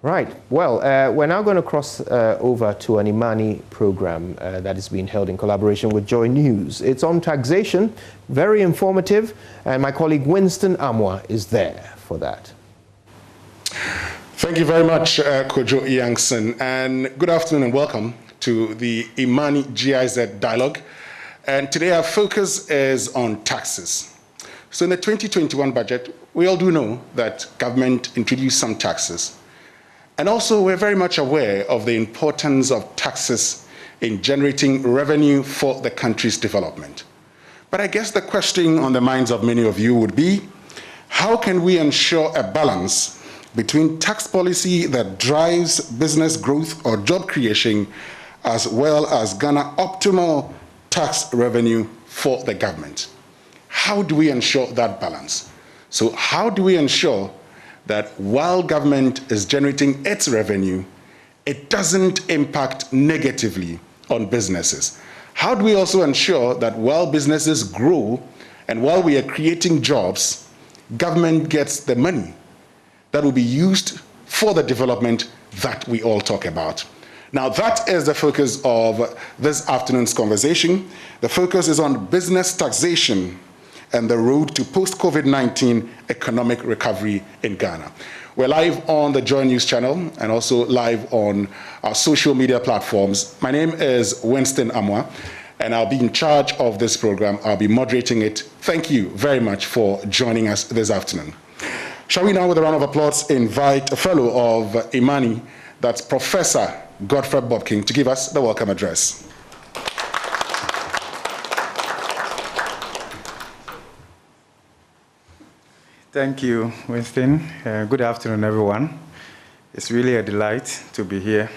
Right. Well, we're now going to cross over to an Imani program that is being held in collaboration with Joy News. It's on taxation, very informative, and my colleague Winston Amwa is there for that. Thank you very much, Kojo Yankson, and good afternoon and welcome to the Imani GIZ Dialogue. And today our focus is on taxes. So in the 2021 budget, we all do know that government introduced some taxes. And also we're very much aware of the importance of taxes in generating revenue for the country's development. But I guess the question on the minds of many of you would be, how can we ensure a balance between tax policy that drives business growth or job creation, as well as garner optimal tax revenue for the government? How do we ensure that balance? So how do we ensure that while government is generating its revenue, it doesn't impact negatively on businesses? How do we also ensure that while businesses grow and while we are creating jobs, government gets the money that will be used for the development that we all talk about? Now, that is the focus of this afternoon's conversation. The focus is on business taxation and the road to post-COVID-19 economic recovery in Ghana. We're live on the Joy News channel and also live on our social media platforms. My name is Winston Amwa, and I'll be in charge of this program. I'll be moderating it. Thank you very much for joining us this afternoon. Shall we now, with a round of applause, invite a fellow of Imani, that's Professor Godfrey Bobking, to give us the welcome address. Thank you, Winston. Good afternoon, everyone. It's really a delight to be here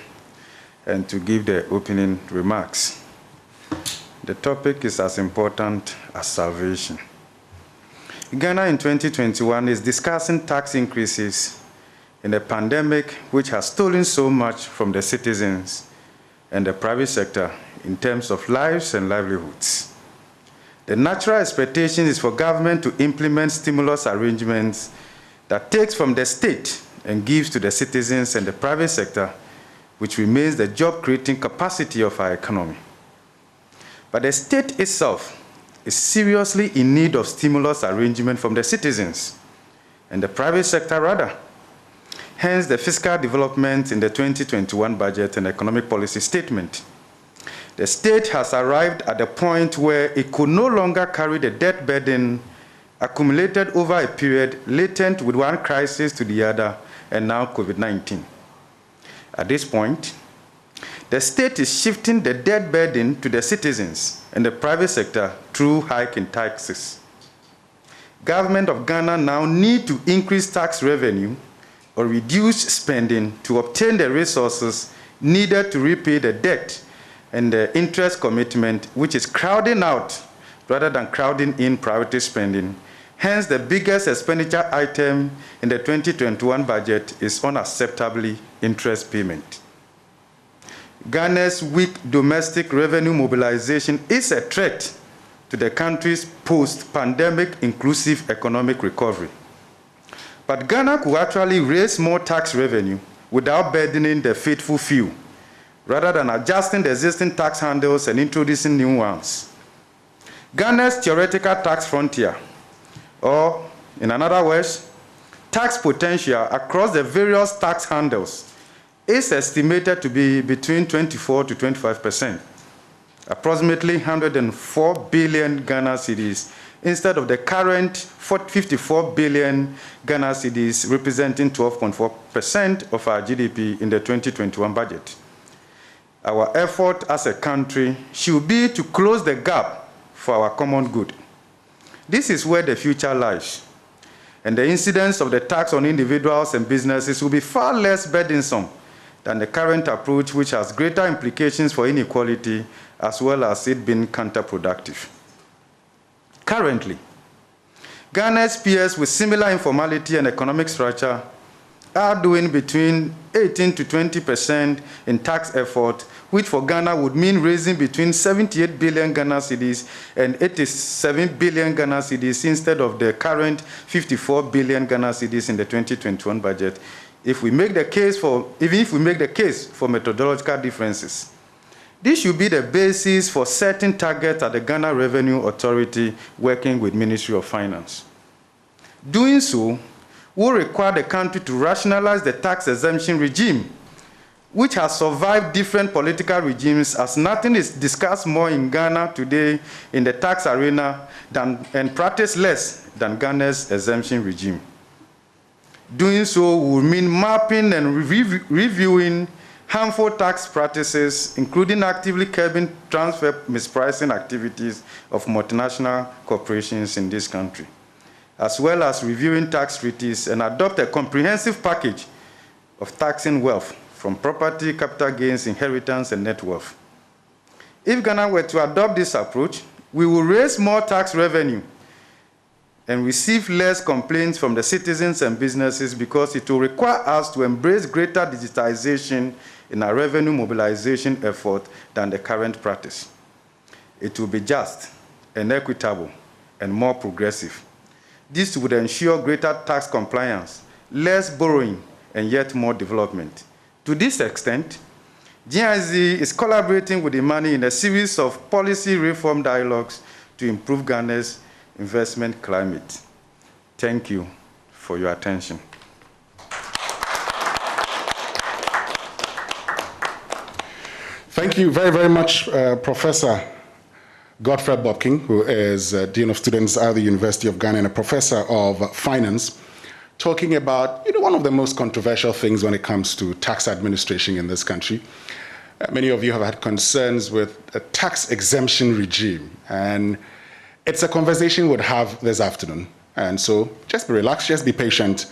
and to give the opening remarks. The topic is as important as salvation. Ghana in 2021 is discussing tax increases in a pandemic which has stolen so much from the citizens and the private sector in terms of lives and livelihoods. The natural expectation is for government to implement stimulus arrangements that takes from the state and gives to the citizens and the private sector, which remains the job-creating capacity of our economy. But the state itself is seriously in need of stimulus arrangement from the citizens and the private sector rather. Hence the fiscal development in the 2021 budget and economic policy statement. The state has arrived at the point where it could no longer carry the debt burden accumulated over a period latent with one crisis to the other, and now COVID-19. At this point, the state is shifting the debt burden to the citizens and the private sector through hiking taxes. Government of Ghana now need to increase tax revenue or reduce spending to obtain the resources needed to repay the debt and the interest commitment, which is crowding out rather than crowding in priority spending. Hence, the biggest expenditure item in the 2021 budget is unacceptably interest payment. Ghana's weak domestic revenue mobilization is a threat to the country's post-pandemic inclusive economic recovery. But Ghana could actually raise more tax revenue without burdening the faithful few, rather than adjusting the existing tax handles and introducing new ones. Ghana's theoretical tax frontier, or in other words, tax potential across the various tax handles, is estimated to be between 24 to 25%, approximately 104 billion Ghana cedis, instead of the current 54 billion Ghana cedis, representing 12.4% of our GDP in the 2021 budget. Our effort as a country should be to close the gap for our common good. This is where the future lies, and the incidence of the tax on individuals and businesses will be far less burdensome than the current approach, which has greater implications for inequality as well as it being counterproductive. Currently, Ghana's peers with similar informality and economic structure are doing between 18 to 20% in tax effort, which for Ghana would mean raising between 78 billion Ghana cedis and 87 billion Ghana cedis instead of the current 54 billion Ghana cedis in the 2021 budget, if we make the case for, even if we make the case for methodological differences. This should be the basis for setting targets at the Ghana Revenue Authority working with Ministry of Finance. Doing so will require the country to rationalize the tax exemption regime, which has survived different political regimes, as nothing is discussed more in Ghana today in the tax arena and practiced less than Ghana's exemption regime. Doing so will mean mapping and reviewing harmful tax practices, including actively curbing transfer mispricing activities of multinational corporations in this country, as well as reviewing tax treaties and adopt a comprehensive package of taxing wealth from property, capital gains, inheritance, and net worth. If Ghana were to adopt this approach, we will raise more tax revenue and receive less complaints from the citizens and businesses, because it will require us to embrace greater digitization in our revenue mobilization effort than the current practice. It will be just and equitable and more progressive. This would ensure greater tax compliance, less borrowing, and yet more development. To this extent, GIZ is collaborating with Imani in a series of policy reform dialogues to improve Ghana's investment climate. Thank you for your attention. Thank you very, very much, Professor Godfrey Bobking, who is Dean of Students at the University of Ghana and a Professor of Finance, talking about one of the most controversial things when it comes to tax administration in this country. Many of you have had concerns with a tax exemption regime, and it's a conversation we'll have this afternoon. And so just be relaxed, just be patient.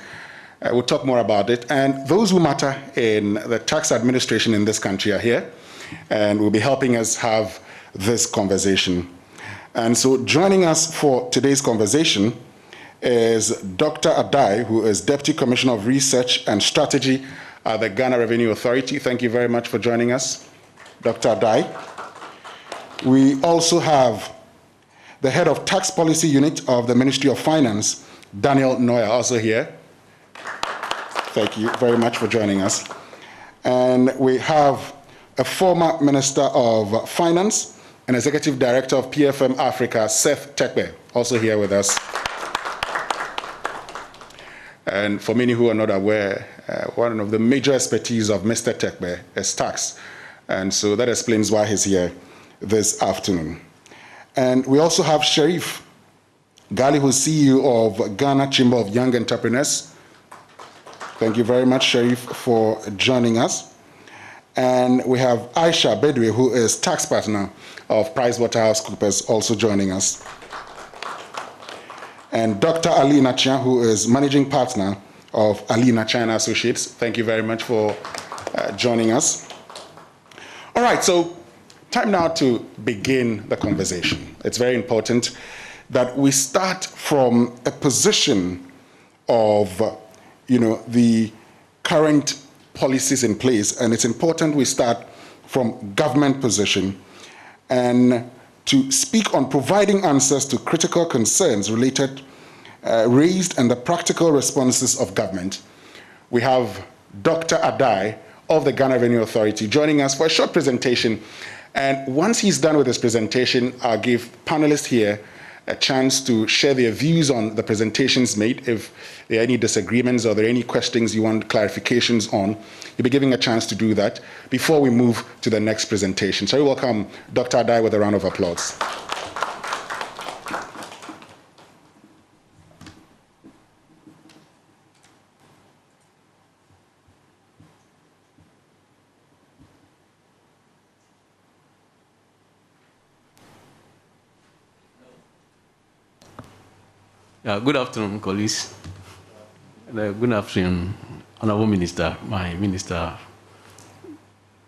We'll talk more about it. And those who matter in the tax administration in this country are here and will be helping us have this conversation. And so joining us for today's conversation is Dr. Adai, who is Deputy Commissioner of Research and Strategy at the Ghana Revenue Authority. Thank you very much for joining us, Dr. Adai. We also have the Head of Tax Policy Unit of the Ministry of Finance, Daniel Noya, also here. Thank you very much for joining us. And we have a former Minister of Finance and Executive Director of PFM Africa, Seth Tekbe, also here with us. And for many who are not aware, one of the major expertise of Mr. Tekbe is tax. And so that explains why he's here this afternoon. And we also have Sharif Gali, who's CEO of Ghana Chamber of Young Entrepreneurs. Thank you very much, Sharif, for joining us. And we have Aisha Bedwe, who is tax partner of PricewaterhouseCoopers, also joining us. And Dr. Ali Nachan, who is managing partner of Ali Nachan Associates. Thank you very much for joining us. All right, so time now to begin the conversation. It's very important that we start from a position of, the current policies in place, and it's important we start from government position and to speak on providing answers to critical concerns raised and the practical responses of government. We have Dr. Adai of the Ghana Revenue Authority joining us for a short presentation, and once he's done with his presentation, I'll give panelists here a chance to share their views on the presentations made. If there are any disagreements or there are any questions you want clarifications on, you'll be giving a chance to do that before we move to the next presentation. So I welcome Dr. Adai with a round of applause. Good afternoon, colleagues. Good afternoon, Honorable Minister, my minister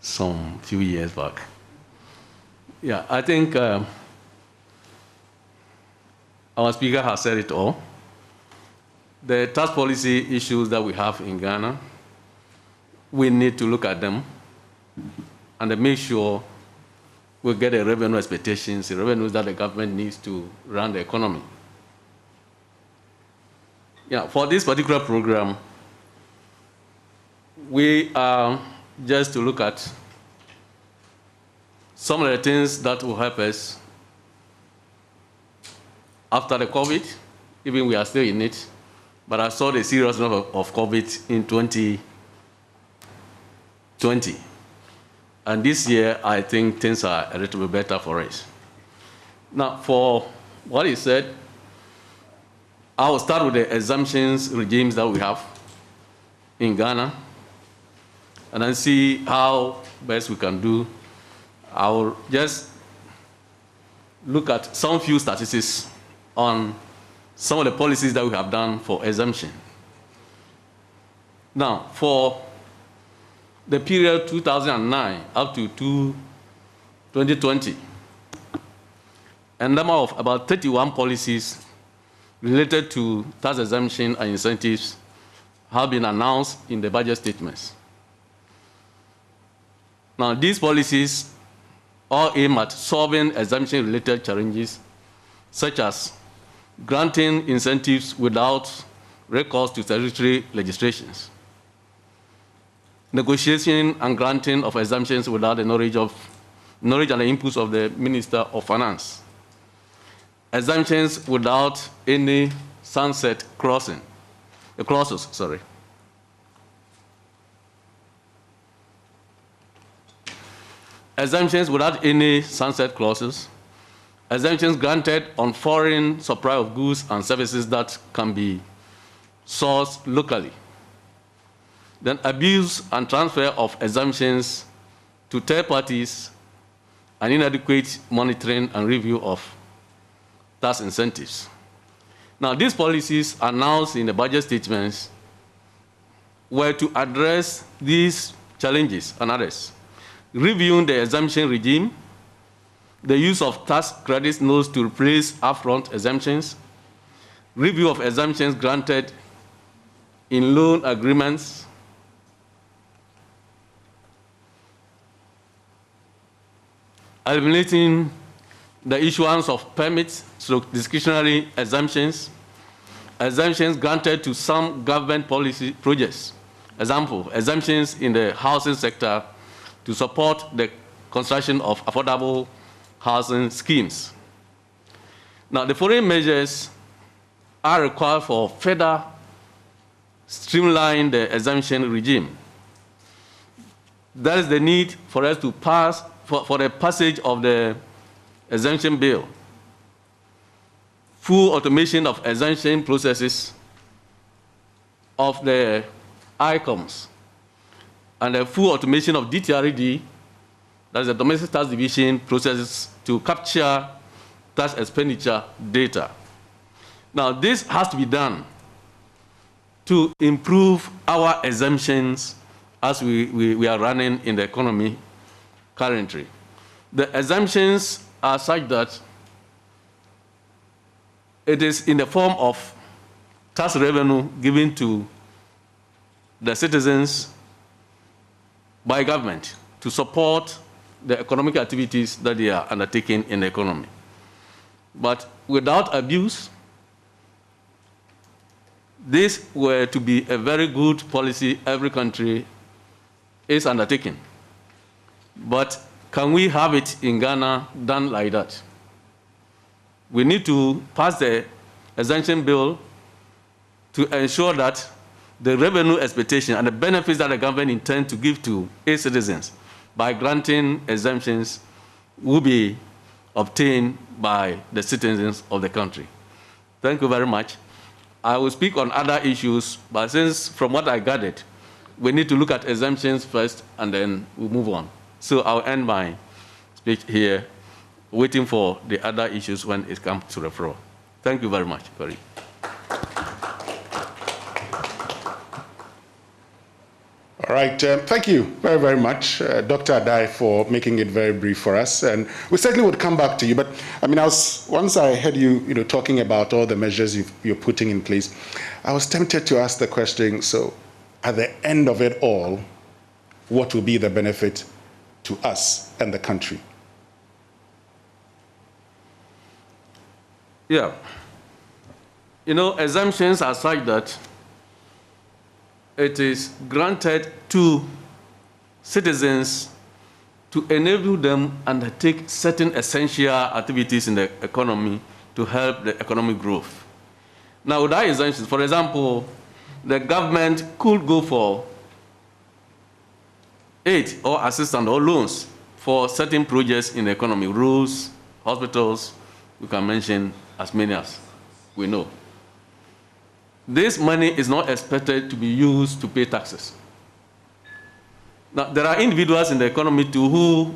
some few years back. Yeah, I think our speaker has said it all. The tax policy issues that we have in Ghana, we need to look at them and make sure we get the revenue expectations, the revenues that the government needs to run the economy. Yeah, for this particular program, we are just to look at some of the things that will help us after the COVID, even we are still in it, but I saw the seriousness of COVID in 2020. And this year, I think things are a little bit better for us. Now, for what he said, I will start with the exemptions regimes that we have in Ghana, and then see how best we can do. I will just look at some few statistics on some of the policies that we have done for exemption. Now, for the period 2009 up to 2020, a number of about 31 policies related to tax exemption and incentives have been announced in the budget statements. Now, these policies all aim at solving exemption-related challenges, such as granting incentives without recourse to statutory legislations, negotiation and granting of exemptions without the knowledge and the inputs of the Minister of Finance, exemptions without any sunset clauses, exemptions without any sunset clauses, exemptions granted on foreign supply of goods and services that can be sourced locally. Then abuse and transfer of exemptions to third parties and inadequate monitoring and review of tax incentives. Now, these policies announced in the budget statements were to address these challenges and others: reviewing the exemption regime, the use of tax credit notes to replace upfront exemptions, review of exemptions granted in loan agreements, eliminating the issuance of permits through discretionary exemptions, exemptions granted to some government policy projects. Example, exemptions in the housing sector to support the construction of affordable housing schemes. Now, the following measures are required for further streamline the exemption regime. There is the need for us to pass, for the passage of the exemption bill, full automation of exemption processes of the ICOMs, and the full automation of DTRED, that is the domestic tax division processes to capture tax expenditure data. Now, this has to be done to improve our exemptions as we are running in the economy currently. The exemptions are such that it is in the form of tax revenue given to the citizens by government to support the economic activities that they are undertaking in the economy. But without abuse, this were to be a very good policy every country is undertaking. But can we have it in Ghana done like that? We need to pass the exemption bill to ensure that the revenue expectation and the benefits that the government intends to give to its citizens by granting exemptions will be obtained by the citizens of the country. Thank you very much. I will speak on other issues, but since from what I gathered, we need to look at exemptions first and then we'll move on. So I'll end my speech here, waiting for the other issues when it comes to the floor. Thank you very much, Corey. All right, thank you very, very much, Dr. Adai, for making it very brief for us. And we certainly would come back to you. But I mean, once I heard you, talking about all the measures you're putting in place, I was tempted to ask the question, so at the end of it all, what will be the benefit to us and the country? Yeah. Exemptions are such that it is granted to citizens to enable them undertake certain essential activities in the economy to help the economic growth. Now, without exemptions, for example, the government could go for aid or assistance or loans for certain projects in the economy, roads, hospitals, we can mention as many as we know. This money is not expected to be used to pay taxes. Now, there are individuals in the economy too who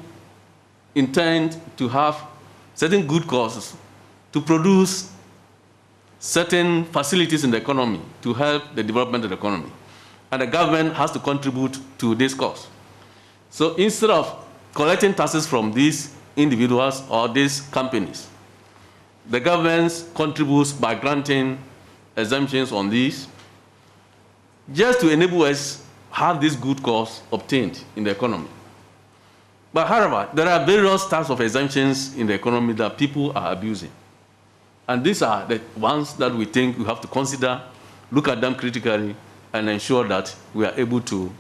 intend to have certain good causes to produce certain facilities in the economy to help the development of the economy. And the government has to contribute to this cause. So instead of collecting taxes from these individuals or these companies, the government contributes by granting exemptions on these, just to enable us have this good cause obtained in the economy. But however, there are various types of exemptions in the economy that people are abusing. And these are the ones that we think we have to consider, look at them critically, and ensure that we are able to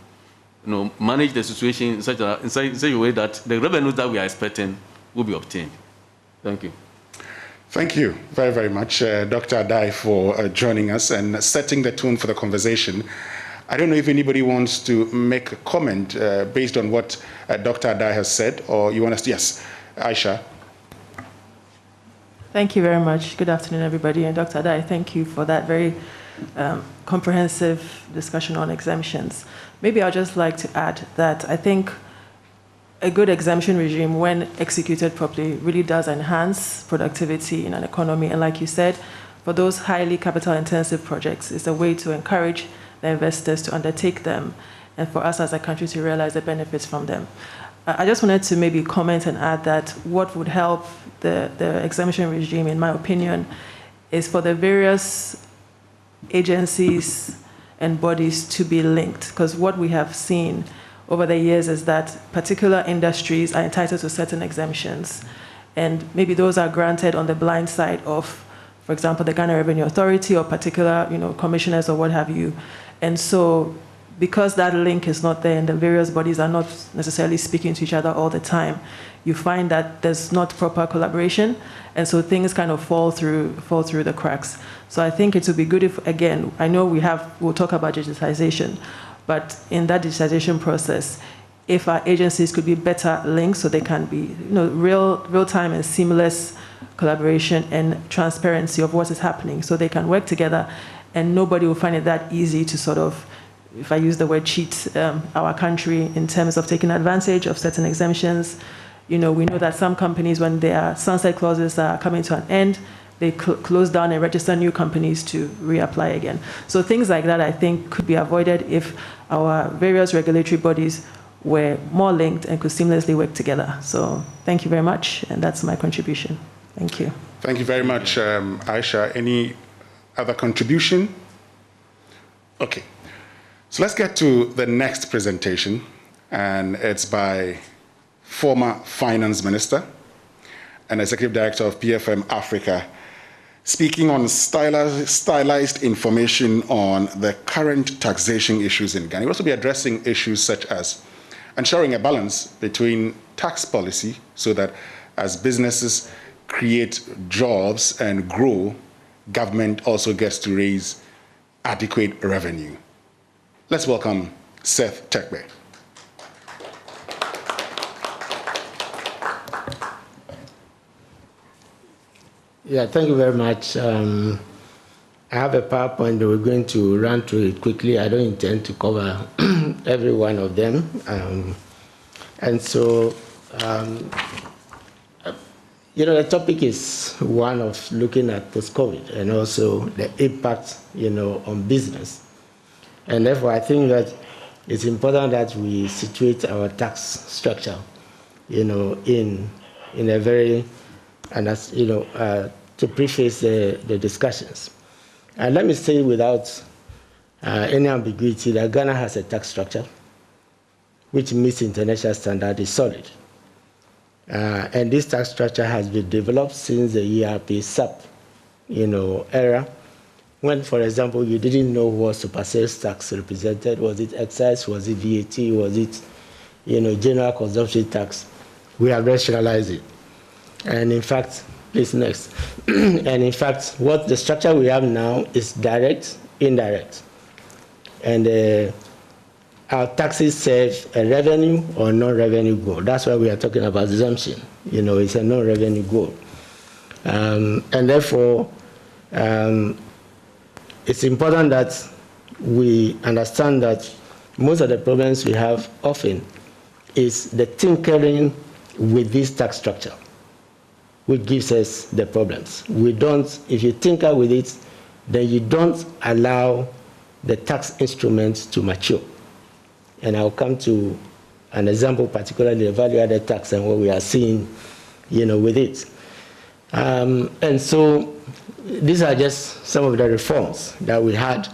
manage the situation in such a way that the revenues that we are expecting will be obtained. Thank you. Thank you very, very much, Dr. Adai, for joining us and setting the tone for the conversation. I don't know if anybody wants to make a comment based on what Dr. Adai has said, or you want us to, yes, Aisha. Thank you very much. Good afternoon, everybody. And Dr. Adai, thank you for that very comprehensive discussion on exemptions. Maybe I'd just like to add that I think a good exemption regime, when executed properly, really does enhance productivity in an economy. And like you said, for those highly capital-intensive projects, it's a way to encourage the investors to undertake them and for us as a country to realize the benefits from them. I just wanted to maybe comment and add that what would help the exemption regime, in my opinion, is for the various agencies and bodies to be linked. Because what we have seen over the years is that particular industries are entitled to certain exemptions. And maybe those are granted on the blind side of, for example, the Ghana Revenue Authority or particular commissioners or what have you. And so because that link is not there and the various bodies are not necessarily speaking to each other all the time, you find that there's not proper collaboration, and so things kind of fall through the cracks. So I think it would be good if, again, I know we'll talk about digitization, but in that digitization process, if our agencies could be better linked so they can be real-time and seamless collaboration and transparency of what is happening, so they can work together and nobody will find it that easy to sort of, if I use the word cheat, our country in terms of taking advantage of certain exemptions. We know that some companies, when their sunset clauses are coming to an end, they close down and register new companies to reapply again. So things like that, I think, could be avoided if our various regulatory bodies were more linked and could seamlessly work together. So thank you very much, and that's my contribution. Thank you. Thank you very much, Aisha. Any other contribution? Okay. So let's get to the next presentation, and it's by former Finance Minister and Executive Director of PFM Africa, speaking on stylized information on the current taxation issues in Ghana. We'll also be addressing issues such as ensuring a balance between tax policy so that as businesses create jobs and grow, government also gets to raise adequate revenue. Let's welcome Seth Tekbe. Yeah, thank you very much. I have a PowerPoint that we're going to run through it quickly. I don't intend to cover every one of them. The topic is one of looking at post-COVID and also the impact, on business. And therefore, I think that it's important that we situate our tax structure, in a very, and as to preface the discussions. And let me say without any ambiguity that Ghana has a tax structure which meets international standard, is solid. And this tax structure has been developed since the ERP SAP, era, when, for example, you didn't know what super sales tax represented. Was it excise? Was it VAT? Was it, general consumption tax? We have rationalized it. And in fact, please next. And in fact, what the structure we have now is direct, indirect. And our taxes serve a revenue or non-revenue goal. That's why we are talking about exemption. It's a non-revenue goal. And therefore, it's important that we understand that most of the problems we have often is the tinkering with this tax structure, which gives us the problems. We don't, if you tinker with it, then you don't allow the tax instruments to mature. And I'll come to an example, particularly the value-added tax and what we are seeing, with it. And so these are just some of the reforms that we had.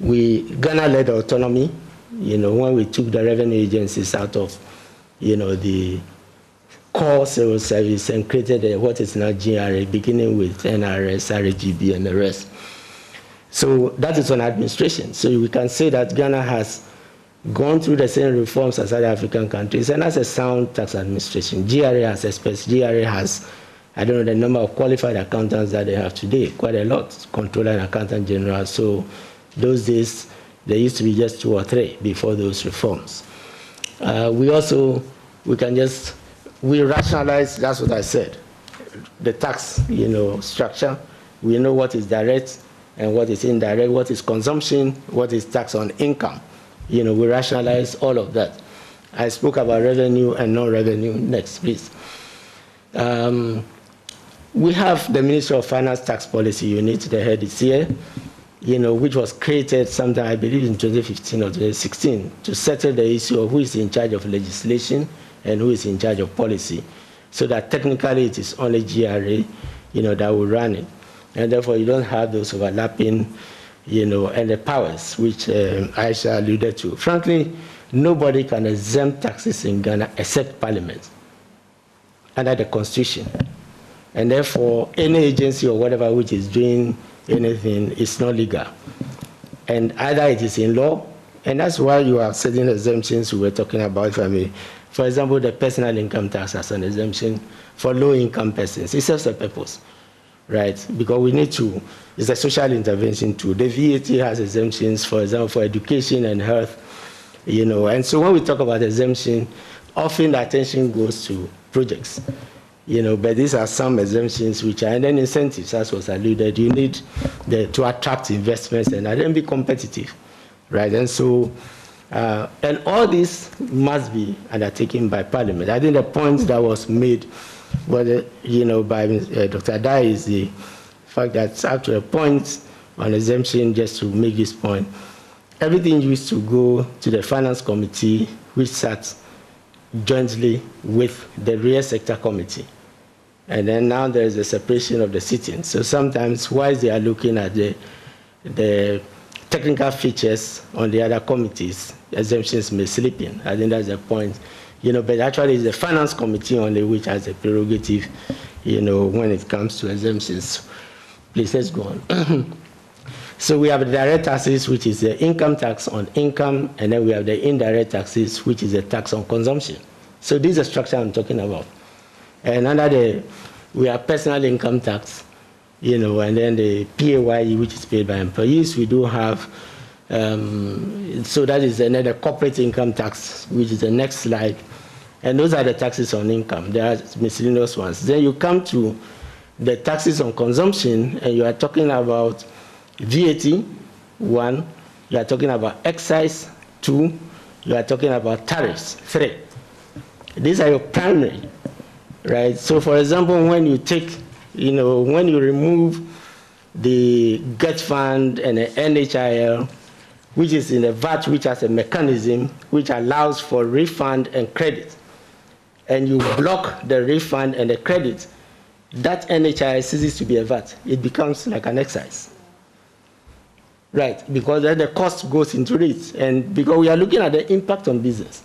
Ghana led autonomy, when we took the revenue agencies out of, the core civil service and created what is now GRA, beginning with NRS, RAGB, and the rest. So that is on administration. So we can say that Ghana has gone through the same reforms as other African countries and has a sound tax administration. GRA has expressed, GRA has, I don't know the number of qualified accountants that they have today, quite a lot, controller and accountant general. So those days, there used to be just 2 or 3 before those reforms. We rationalize, that's what I said, the tax, structure. We know what is direct and what is indirect, what is consumption, what is tax on income. We rationalize all of that. I spoke about revenue and non-revenue. Next, please. We have the Ministry of Finance Tax Policy Unit, the head is here, which was created sometime, I believe, in 2015 or 2016 to settle the issue of who is in charge of legislation and who is in charge of policy, so that technically it is only GRA, that will run it. And therefore, you don't have those overlapping, and the powers, which Aisha alluded to. Frankly, nobody can exempt taxes in Ghana except Parliament under the Constitution. And therefore, any agency or whatever which is doing anything is not legal. And either it is in law, and that's why you have certain exemptions we were talking about, if I may. For example, the personal income tax as an exemption for low-income persons. It serves a purpose, right? Because we need to, it's a social intervention too. The VAT has exemptions, for example, for education and health, And so when we talk about exemption, often the attention goes to projects, but these are some exemptions which are, and then incentives, as was alluded, you need to attract investments and then be competitive, right? And so, and all this must be undertaken by Parliament. I think the point that was made, by Dr. Adai is the fact that up to a point on exemption, just to make this point, everything used to go to the Finance Committee, which sat jointly with the Real Sector Committee. And then now there's a separation of the sittings. So sometimes while they are looking at the technical features on the other committees, exemptions may slip in. I think that's the point. But actually it's the Finance Committee only which has a prerogative, when it comes to exemptions. Please, let's go on. So we have the direct taxes, which is the income tax on income, and then we have the indirect taxes, which is the tax on consumption. So this is the structure I'm talking about. And under we have personal income tax, and then the PAYE, which is paid by employees. We do have, so that is another corporate income tax, which is the next slide. And those are the taxes on income. There are miscellaneous ones. Then you come to the taxes on consumption, and you are talking about VAT, 1. You are talking about excise, 2. You are talking about tariffs, 3. These are your primary, right? So, for example, when you take, when you remove the GET fund and the NHIL, which is in the VAT, which has a mechanism which allows for refund and credit, and you block the refund and the credit, that NHIL ceases to be a VAT. It becomes like an excise. Right, because then the cost goes into it, and because we are looking at the impact on business.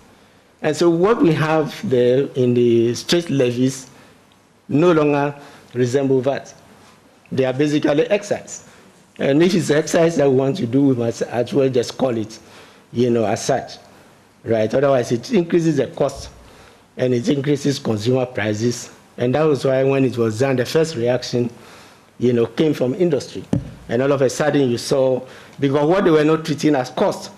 And so what we have there in the straight levies no longer resemble VAT. They are basically excise. And if it's excise that we want to do, we must as well just call it, as such, right? Otherwise, it increases the cost and it increases consumer prices. And that was why when it was done, the first reaction, came from industry. And all of a sudden you saw, because what they were not treating as cost,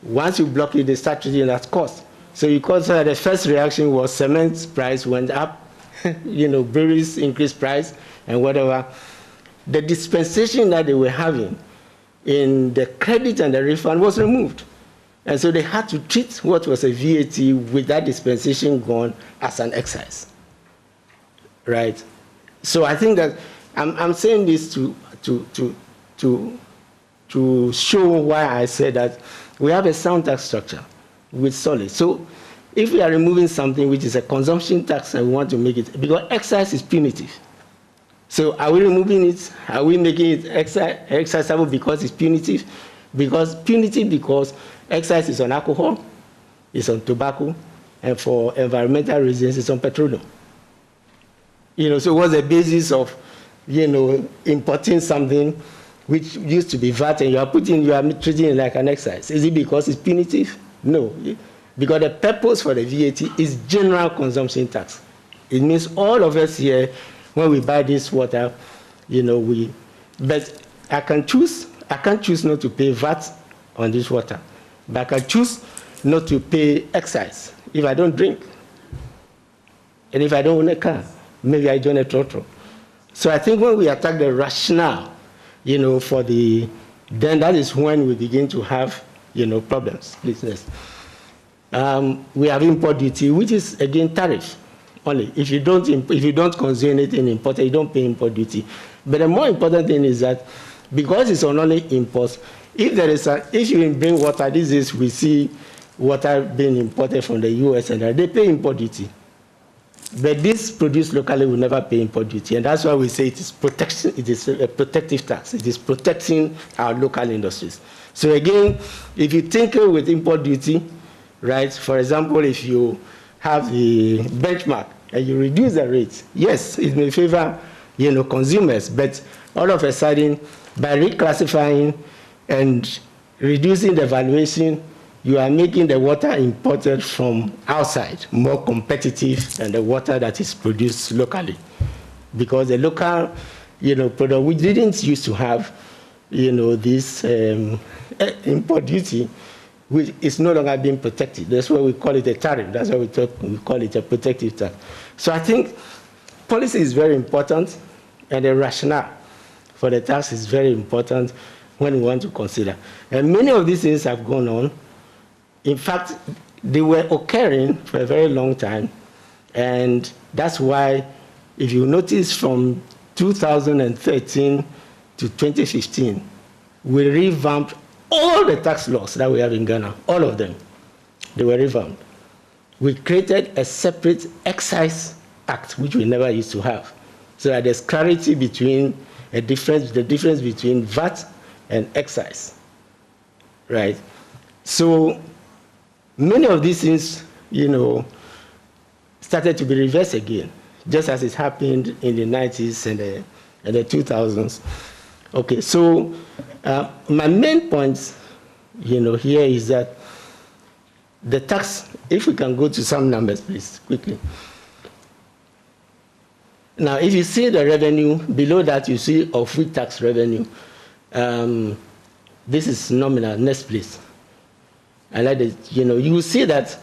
once you block it, they start treating it as cost. So because the first reaction was cement price went up, breweries increased price and whatever. The dispensation that they were having in the credit and the refund was removed. And so they had to treat what was a VAT with that dispensation gone as an excise, right? So I think that I'm saying this to show why I said that we have a sound tax structure with solid. So if we are removing something which is a consumption tax and we want to make it, because excise is punitive. So are we removing it? Are we making it excisable because it's punitive? Because excise is on alcohol, it's on tobacco, and for environmental reasons, it's on petroleum. So what's the basis of, importing something which used to be VAT and you are treating it like an excise? Is it because it's punitive? No, because the purpose for the VAT is general consumption tax. It means all of us here, when we buy this water, but I can't choose not to pay VAT on this water, but I can choose not to pay excise if I don't drink. And if I don't own a car, maybe I join a trotro. So I think when we attack the rationale, then that is when we begin to have, problems, business. We have import duty, which is again tariff only. If you don't consume anything imported, you don't pay import duty. But the more important thing is that because it's on only imports, if you bring water, these days we see water being imported from the US and they pay import duty. But this produced locally will never pay import duty, and that's why we say it is protection. It is a protective tax. It is protecting our local industries. So again, if you tinker with import duty, right? For example, if you have the benchmark and you reduce the rate, yes, it may favor, consumers. But all of a sudden, by reclassifying and reducing the valuation, you are making the water imported from outside more competitive than the water that is produced locally. Because the local, product, we didn't used to have, this import duty, which is no longer being protected. That's why we call it a tariff. That's why we call it a protective tax. So I think policy is very important, and the rationale for the tax is very important when we want to consider. And many of these things have gone on. In fact, they were occurring for a very long time, and that's why, if you notice, from 2013 to 2015, we revamped all the tax laws that we have in Ghana, all of them. They were revamped. We created a separate excise act, which we never used to have, so that there's clarity between the difference between VAT and excise, right? So many of these things, started to be reversed again, just as it happened in the 90s and the 2000s. Okay, so my main point, here is that the tax, if we can go to some numbers, please, quickly. Now, if you see the revenue, below that you see of-which tax revenue. This is nominal, next please. I like that, you will see that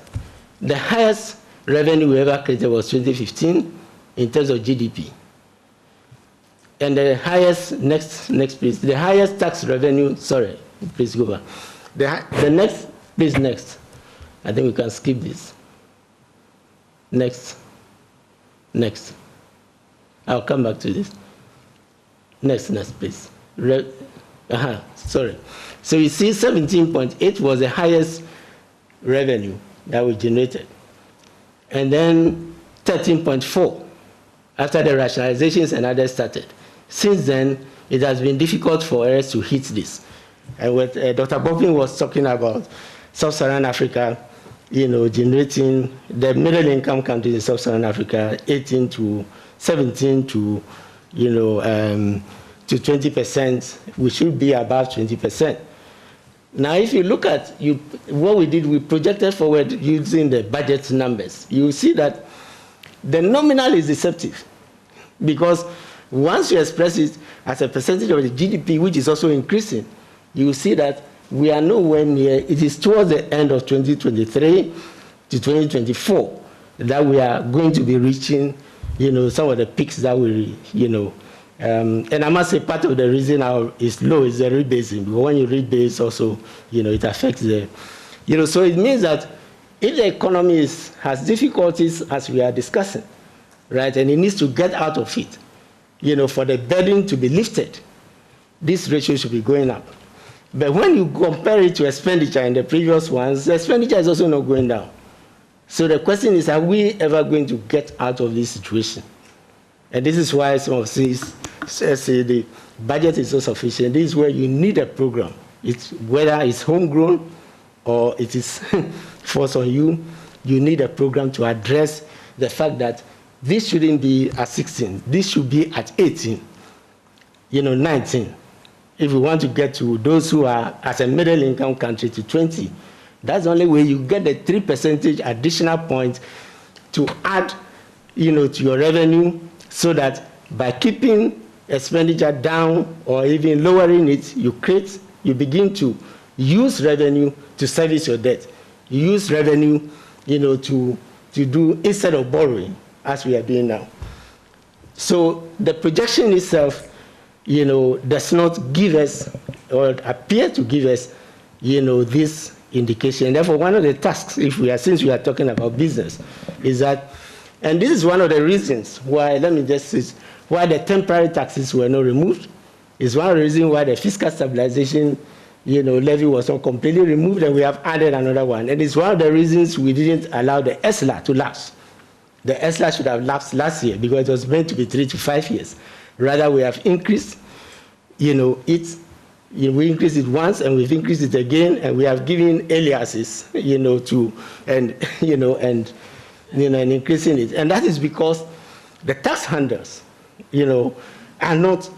the highest revenue we ever created was 2015 in terms of GDP. And the highest, next please, the highest tax revenue, sorry, please go back. The next, please, next. I think we can skip this. Next. I'll come back to this. Next, please. Sorry. So you see 17.8 was the highest revenue that we generated. And then 13.4 after the rationalizations and others started. Since then, it has been difficult for us to hit this. And what Dr. Bopping was talking about, Sub-Saharan Africa, generating the middle income countries in Sub-Saharan Africa, 17 to to 20%, we should be above 20%. Now, if you look at what we did, we projected forward using the budget numbers. You see that the nominal is deceptive, because once you express it as a percentage of the GDP, which is also increasing, you will see that we are nowhere near. It is towards the end of 2023 to 2024 that we are going to be reaching, some of the peaks that we, and I must say part of the reason is low is the rebasing. Because when you rebase also, it affects the, so it means that if the economy has difficulties as we are discussing, right, and it needs to get out of it, for the burden to be lifted, this ratio should be going up. But when you compare it to expenditure in the previous ones, the expenditure is also not going down. So the question is, are we ever going to get out of this situation? And this is why some of these say the budget is so sufficient. This is where you need a program. Whether it's homegrown or it is forced on you, you need a program to address the fact that this shouldn't be at 16. This should be at 18, 19. If we want to get to those who are, as a middle-income country, to 20, that's the only way you get the 3% additional point to add, to your revenue, so that by keeping expenditure down or even lowering it, you begin to use revenue to service your debt. You use revenue, to do instead of borrowing, as we are doing now. So the projection itself, does not give us or appear to give us, this indication. Therefore, one of the tasks, since we are talking about business, is that, and this is one of the reasons why, why the temporary taxes were not removed. It's one of the reasons why the fiscal stabilization, levy was not completely removed, and we have added another one. And it's one of the reasons we didn't allow the ESLA to lapse. The ESLA should have lapsed last year because it was meant to be 3 to 5 years. Rather, we have increased, we increased it once, and we've increased it again, and we have given aliases, and increasing it. And that is because the tax handlers, are not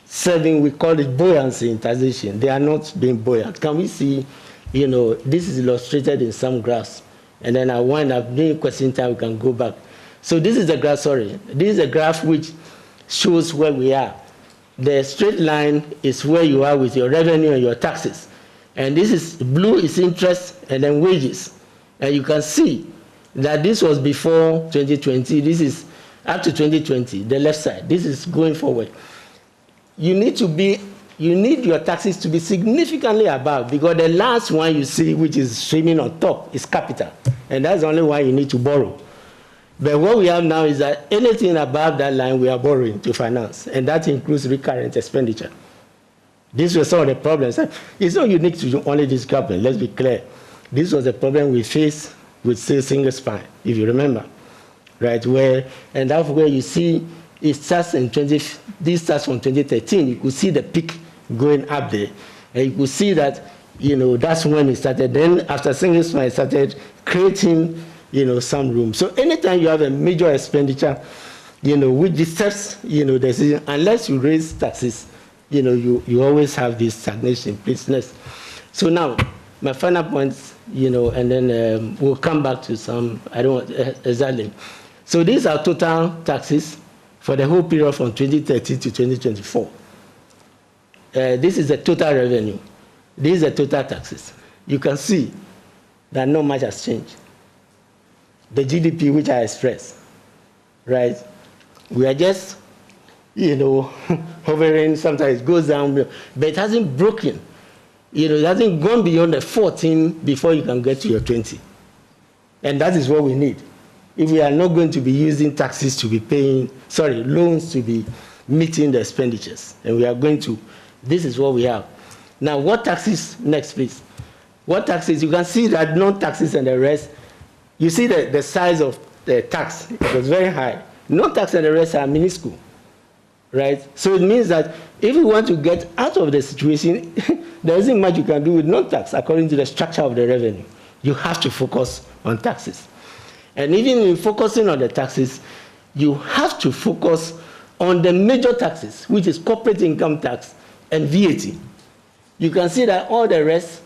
serving, we call it buoyancy in taxation. They are not being buoyant. Can we see, this is illustrated in some graphs, and then I wind up doing question time, we can go back. So this is the graph, this is a graph which shows where we are. The straight line is where you are with your revenue and your taxes. And this is blue is interest and then wages. And you can see that this was before 2020. This is up to 2020, the left side. This is going forward. You need your taxes to be significantly above, because the last one you see, which is swimming on top, is capital. And that's the only one you need to borrow. But what we have now is that anything above that line, we are borrowing to finance, and that includes recurrent expenditure. These were some of the problems. It's not unique to only this government, let's be clear. This was a problem we faced with single spine, if you remember, right? And that's where you see it starts this starts from 2013. You could see the peak going up there, and you could see that, that's when it started. Then after single spine, it started creating, some room. So anytime you have a major expenditure, which disturbs, the decision, unless you raise taxes, you always have this stagnation business. So now, my final points, and then we'll come back to some, I don't want exactly. So these are total taxes for the whole period from 2013 to 2024. This is the total revenue. These are total taxes. You can see that not much has changed. The GDP, which I expressed, right? We are just, hovering. Sometimes it goes down, but it hasn't broken. It hasn't gone beyond the 14 before you can get to your 20. And that is what we need. If we are not going to be using taxes to be loans to be meeting the expenditures, and we are going to, this is what we have. Now, what taxes next, please? What taxes? You can see that non-taxes and the rest. You see the size of the tax, it was very high. Non-tax and the rest are minuscule, right? So it means that if we want to get out of the situation, there isn't much you can do with non-tax according to the structure of the revenue. You have to focus on taxes. And even in focusing on the taxes, you have to focus on the major taxes, which is corporate income tax and VAT. You can see that all the rest,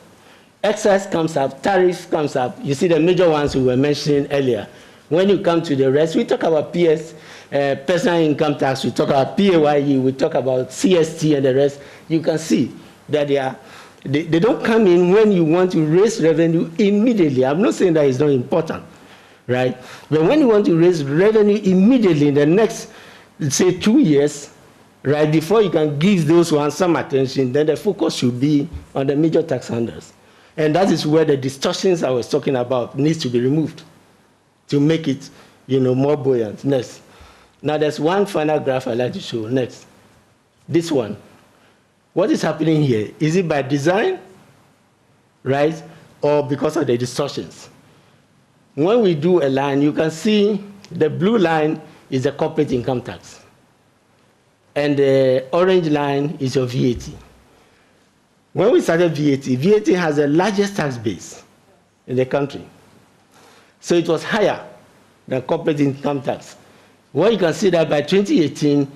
excise comes up, tariff comes up. You see the major ones we were mentioning earlier. When you come to the rest, we talk about personal income tax, we talk about PAYE, we talk about CST and the rest. You can see that they don't come in when you want to raise revenue immediately. I'm not saying that it's not important, right? But when you want to raise revenue immediately in the next, say, 2 years, right, before you can give those ones some attention, then the focus should be on the major tax handlers. And that is where the distortions I was talking about needs to be removed to make it, more buoyant. Next. Now, there's one final graph I'd like to show. Next. This one. What is happening here? Is it by design, right, or because of the distortions? When we do a line, you can see the blue line is the corporate income tax. And the orange line is your VAT. When we started VAT has the largest tax base in the country. So it was higher than corporate income tax. Well, you can see that by 2018,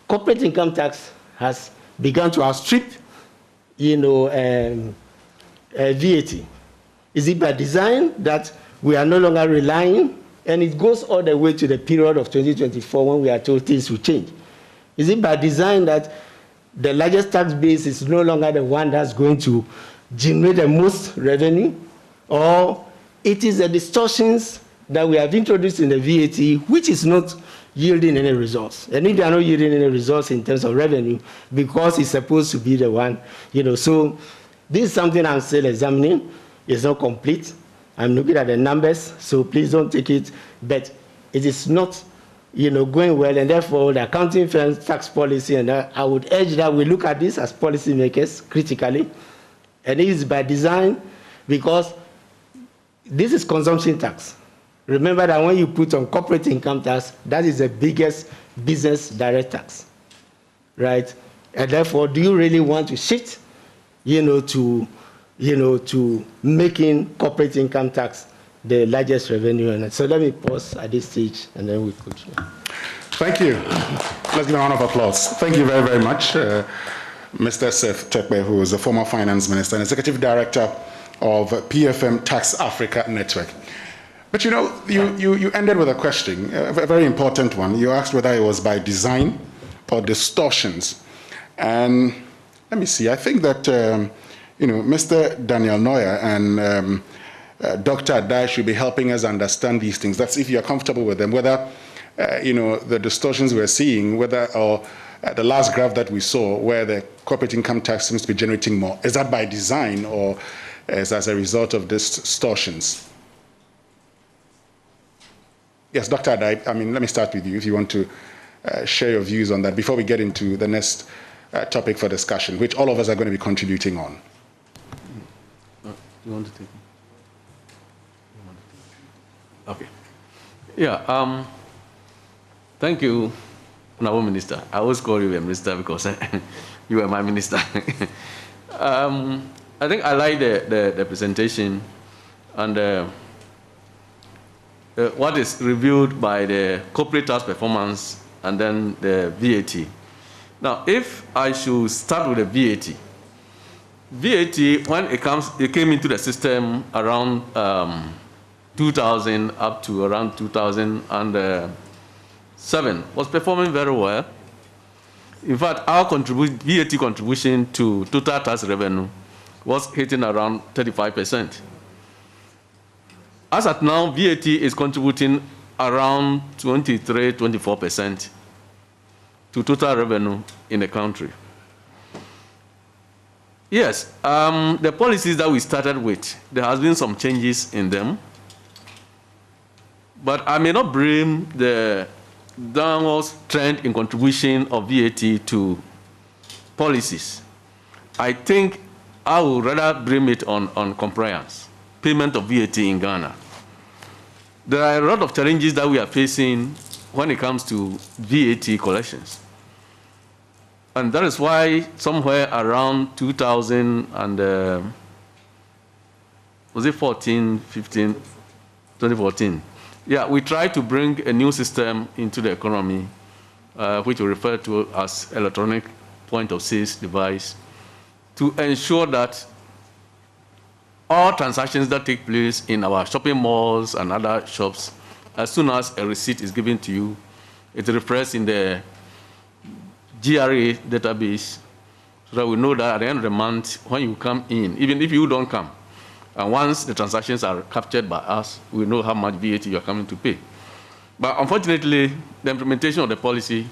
corporate income tax has begun to outstrip, VAT. Is it by design that we are no longer relying, and it goes all the way to the period of 2024 when we are told things will change? Is it by design that the largest tax base is no longer the one that's going to generate the most revenue, or it is the distortions that we have introduced in the VAT which is not yielding any results? And if they are not yielding any results in terms of revenue, because it's supposed to be the one, so this is something I'm still examining. It's not complete. I'm looking at the numbers, so please don't take it, but it is not going well, and therefore the accounting firm's tax policy, and I would urge that we look at this as policymakers critically, and it is by design, because this is consumption tax. Remember that when you put on corporate income tax, that is the biggest business direct tax, right? And therefore, do you really want to shift, to making corporate income tax the largest revenue? And so let me pause at this stage, and then we continue. Thank you. Let's give a round of applause. Thank you very, very much, Mr. Seth Terkper, who is the former finance minister and executive director of PFM Tax Africa Network. But you ended with a question, a very important one. You asked whether it was by design or distortions. And let me see, I think that, Mr. Daniel Neuer and Dr. Adai should be helping us understand these things. That's if you're comfortable with them, whether, the distortions we're seeing, whether, or the last graph that we saw where the corporate income tax seems to be generating more, is that by design or is as a result of distortions? Yes, Dr. Adai, let me start with you if you want to share your views on that before we get into the next topic for discussion, which all of us are going to be contributing on. You want to take it? Okay. Yeah. Thank you, Honorable Minister. I always call you a minister because you are my minister. I think I like the presentation and what is reviewed by the corporate tax performance and then the VAT. Now, if I should start with the VAT, when it came into the system around 2000 up to around 2007, was performing very well. In fact, our VAT contribution to total tax revenue was hitting around 35%. As at now, VAT is contributing around 23–24% to total revenue in the country. Yes, the policies that we started with, there has been some changes in them. But I may not blame the downward trend in contribution of VAT to policies. I think I would rather blame it on compliance, payment of VAT in Ghana. There are a lot of challenges that we are facing when it comes to VAT collections. And that is why somewhere around 2000 and, was it 14, 15, 2014? Yeah, we tried to bring a new system into the economy which we refer to as electronic point of sales device, to ensure that all transactions that take place in our shopping malls and other shops, as soon as a receipt is given to you, it reflects in the GRA database, so that we know that at the end of the month, when you come in, even if you don't come, and once the transactions are captured by us, we know how much VAT you are coming to pay. But unfortunately, the implementation of the policy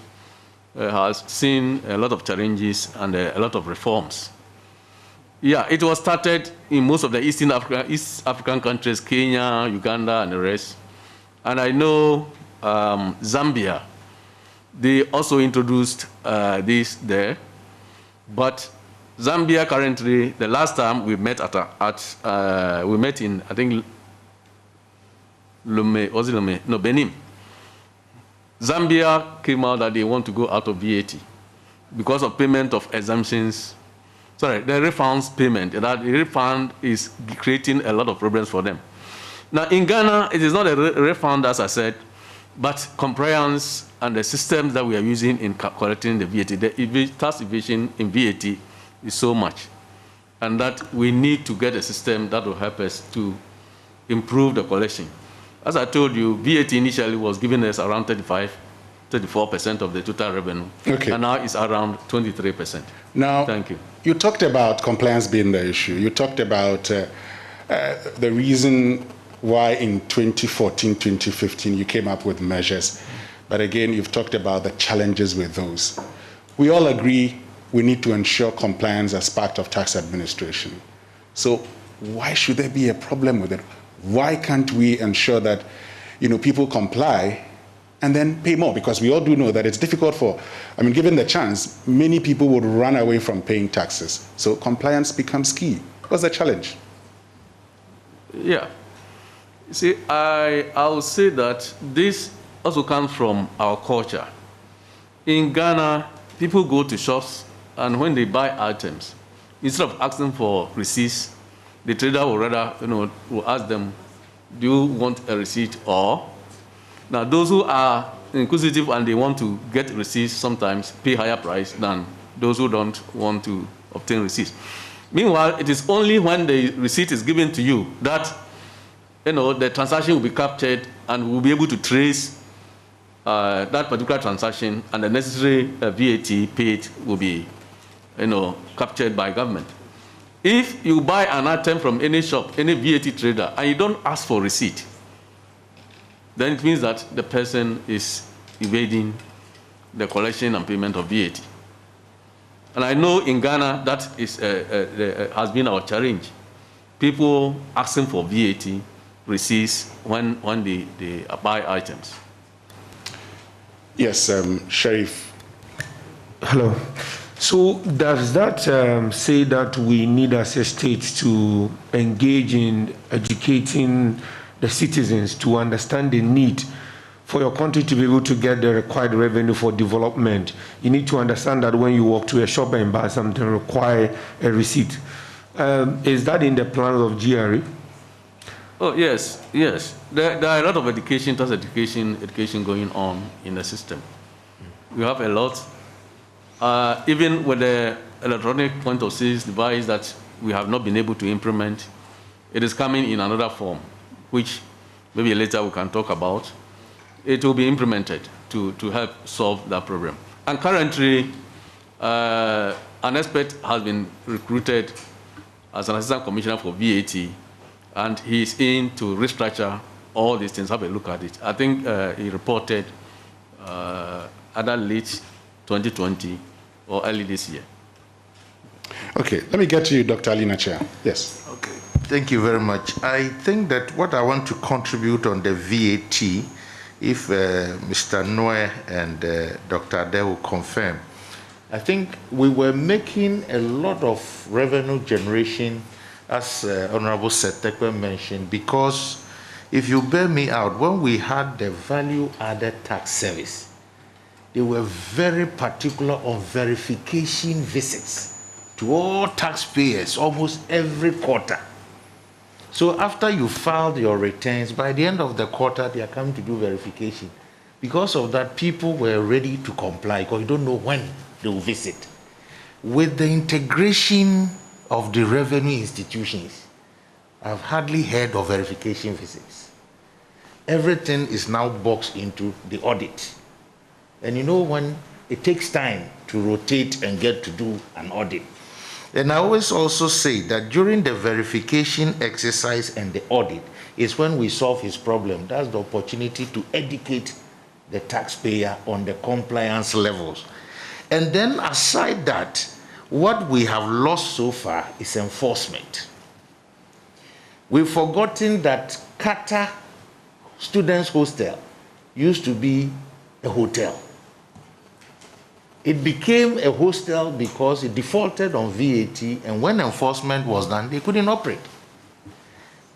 has seen a lot of challenges and a lot of reforms. Yeah, it was started in most of the East African countries, Kenya, Uganda, and the rest. And I know Zambia, they also introduced this there. But Zambia currently, the last time we met we met in, I think, Benin. Zambia came out that they want to go out of VAT because of payment of exemptions. Sorry, the refunds payment. That the refund is creating a lot of problems for them. Now, in Ghana, it is not a refund, as I said, but compliance and the systems that we are using in collecting the VAT. The tax evasion in VAT is so much, and that we need to get a system that will help us to improve the collection. As I told you, VAT initially was giving us around 34% of the total revenue, okay, and now it's around 23%. Now, thank you. You talked about compliance being the issue. You talked about the reason why in 2014, 2015, you came up with measures. But again, you've talked about the challenges with those. We all agree we need to ensure compliance as part of tax administration. So why should there be a problem with it? Why can't we ensure that, people comply and then pay more? Because we all do know that it's difficult given the chance, many people would run away from paying taxes. So compliance becomes key. What's the challenge? Yeah. See, I would say that this also comes from our culture. In Ghana, people go to shops, and when they buy items, instead of asking for receipts, the trader will rather, will ask them, do you want a receipt or? Now, those who are inquisitive and they want to get receipts sometimes pay higher price than those who don't want to obtain receipts. Meanwhile, it is only when the receipt is given to you that the transaction will be captured and we'll be able to trace that particular transaction, and the necessary VAT paid will be captured by government. If you buy an item from any shop, any VAT trader, and you don't ask for receipt, then it means that the person is evading the collection and payment of VAT. And I know in Ghana that has been our challenge. People asking for VAT receipts when they buy items. Yes, Sheriff. Hello. So does that say that we need as a state to engage in educating the citizens to understand the need for your country to be able to get the required revenue for development? You need to understand that when you walk to a shop and buy something, require a receipt. Is that in the plans of GRA? Oh, yes. There are a lot of education going on in the system. We have a lot. Even with the electronic point of sales device that we have not been able to implement, it is coming in another form, which maybe later we can talk about. It will be implemented to help solve that problem. And currently, an expert has been recruited as an assistant commissioner for VAT, and he's in to restructure all these things. Have a look at it. I think he reported either late 2020 or early this year. Okay, let me get to you, Dr. Alina Chair. Yes. Okay, thank you very much. I think that what I want to contribute on the VAT, if Mr. Noe and Dr. Ade will confirm, I think we were making a lot of revenue generation, as Honorable Setekwe mentioned, because if you bear me out, when we had the value-added tax service, they were very particular on verification visits to all taxpayers almost every quarter. So after you filed your returns, by the end of the quarter, they are coming to do verification. Because of that, people were ready to comply because you don't know when they will visit. With the integration of the revenue institutions, I've hardly heard of verification visits. Everything is now boxed into the audit. And you know, when it takes time to rotate and get to do an audit. And I always also say that during the verification exercise and the audit is when we solve his problem. That's the opportunity to educate the taxpayer on the compliance levels. And then aside that, what we have lost so far is enforcement. We've forgotten that Qatar Students' Hostel used to be a hotel. It became a hostel because it defaulted on VAT, and when enforcement was done, they couldn't operate.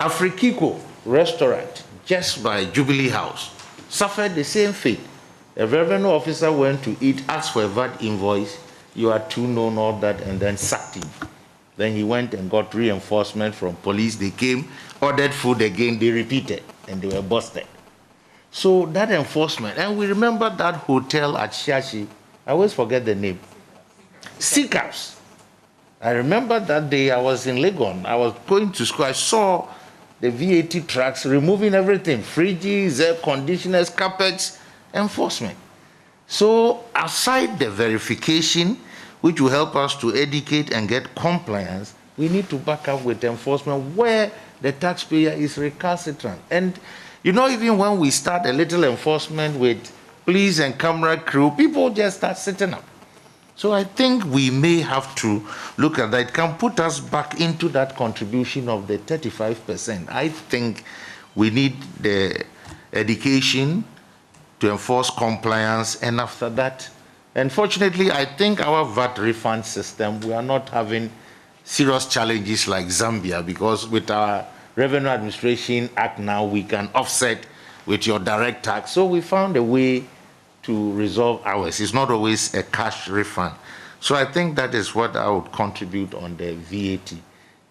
Afrikiko restaurant, just by Jubilee House, suffered the same fate. A revenue officer went to eat, asked for a VAT invoice, you are too known, all that, and then sacked him. Then he went and got reinforcement from police. They came, ordered food again, they repeated, and they were busted. So that enforcement, and we remember that hotel at Shashi, I always forget the name, Seacaps. I remember that day I was in Legon, I was going to school, I saw the VAT trucks removing everything, fridges, air conditioners, carpets, enforcement. So aside the verification, which will help us to educate and get compliance, we need to back up with enforcement where the taxpayer is recalcitrant. And you know, even when we start a little enforcement with police and camera crew, people just start sitting up. So I think we may have to look at that. It can put us back into that contribution of the 35%. I think we need the education to enforce compliance, and after that, unfortunately, I think our VAT refund system, we are not having serious challenges like Zambia, because with our Revenue Administration Act now, we can offset with your direct tax. So we found a way to resolve ours. It's not always a cash refund. So I think that is what I would contribute on the VAT.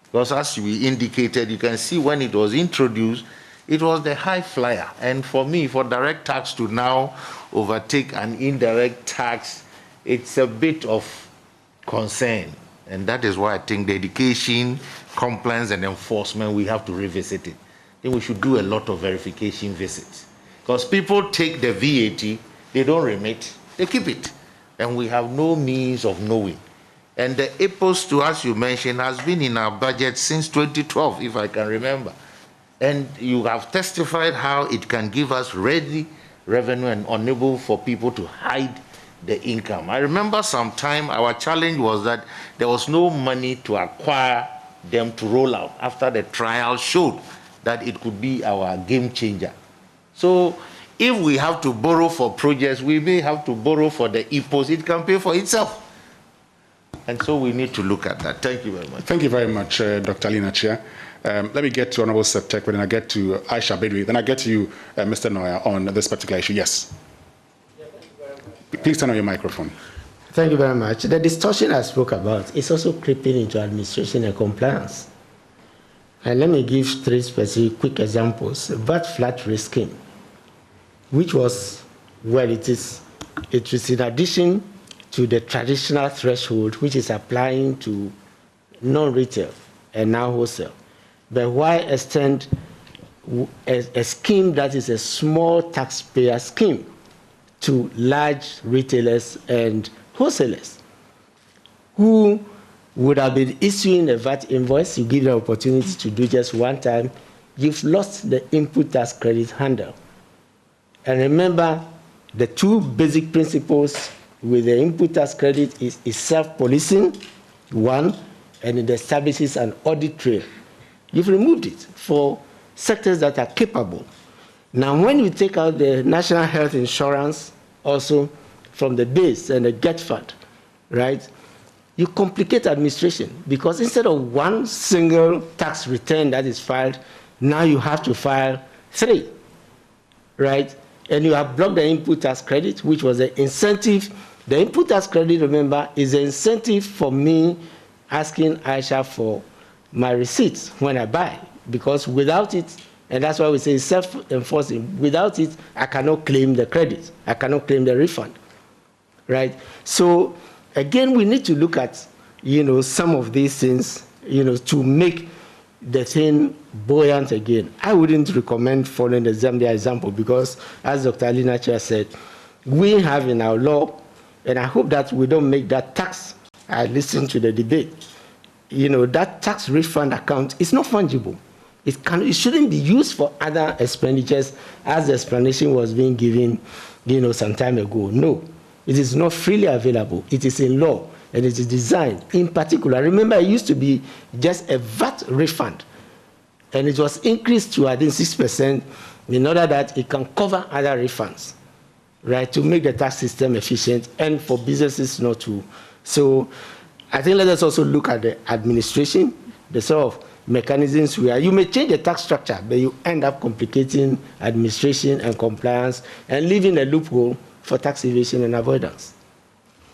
Because as we indicated, you can see when it was introduced, it was the high flyer. And for me, for direct tax to now overtake an indirect tax, it's a bit of concern. And that is why I think the education, compliance, and enforcement, we have to revisit it. I think we should do a lot of verification visits. Because people take the VAT, they don't remit, they keep it. And we have no means of knowing. And the EPOS, to, as you mentioned, has been in our budget since 2012, if I can remember. And you have testified how it can give us ready revenue and unable for people to hide the income. I remember sometime our challenge was that there was no money to acquire them to roll out after the trial showed that it could be our game changer. So if we have to borrow for projects, we may have to borrow for the EPOS. It can pay for itself. And so we need to look at that. Thank you very much. Thank you very much, Dr. Lina Chair. Let me get to Honorable Septek, then I get to Aisha Bedwi, then I get to you, Mr. Noya, on this particular issue. Yes. Yeah, thank you very much. Please turn on your microphone. Thank you very much. The distortion I spoke about is also creeping into administration and compliance. And let me give three specific quick examples. VAT flat rate scheme, which was, well, it is in addition to the traditional threshold, which is applying to non-retail and now wholesale. But why extend a scheme that is a small taxpayer scheme to large retailers and wholesalers who would have been issuing a VAT invoice? You give them an opportunity to do just one time, you've lost the input tax credit handle. And remember, the two basic principles with the input tax credit is self-policing, one, and it establishes an audit trail. You've removed it for sectors that are capable. Now, when you take out the national health insurance also from the base and the GET fund, right, you complicate administration, because instead of one single tax return that is filed, now you have to file three, right? And you have blocked the input tax credit, which was the incentive. The input tax credit, remember, is an incentive for me asking Aisha for my receipts when I buy, because without it, And that's why we say self-enforcing. Without it, I cannot claim the credit. I cannot claim the refund, right? So again, we need to look at, some of these things, to make the thing buoyant again. I wouldn't recommend following the Zambia example because, as Dr. Alina Chair said, we have in our law, and I hope that we don't make that tax. I listened to the debate. That tax refund account is not fungible. It shouldn't be used for other expenditures, as the explanation was being given, some time ago. No, it is not freely available. It is in law, and it is designed. In particular, remember, it used to be just a VAT refund, and it was increased to, I think, 6% in order that it can cover other refunds, right, to make the tax system efficient and for businesses not to. So I think let us also look at the administration, the sort of mechanisms where you may change the tax structure, but you end up complicating administration and compliance and leaving a loophole for tax evasion and avoidance.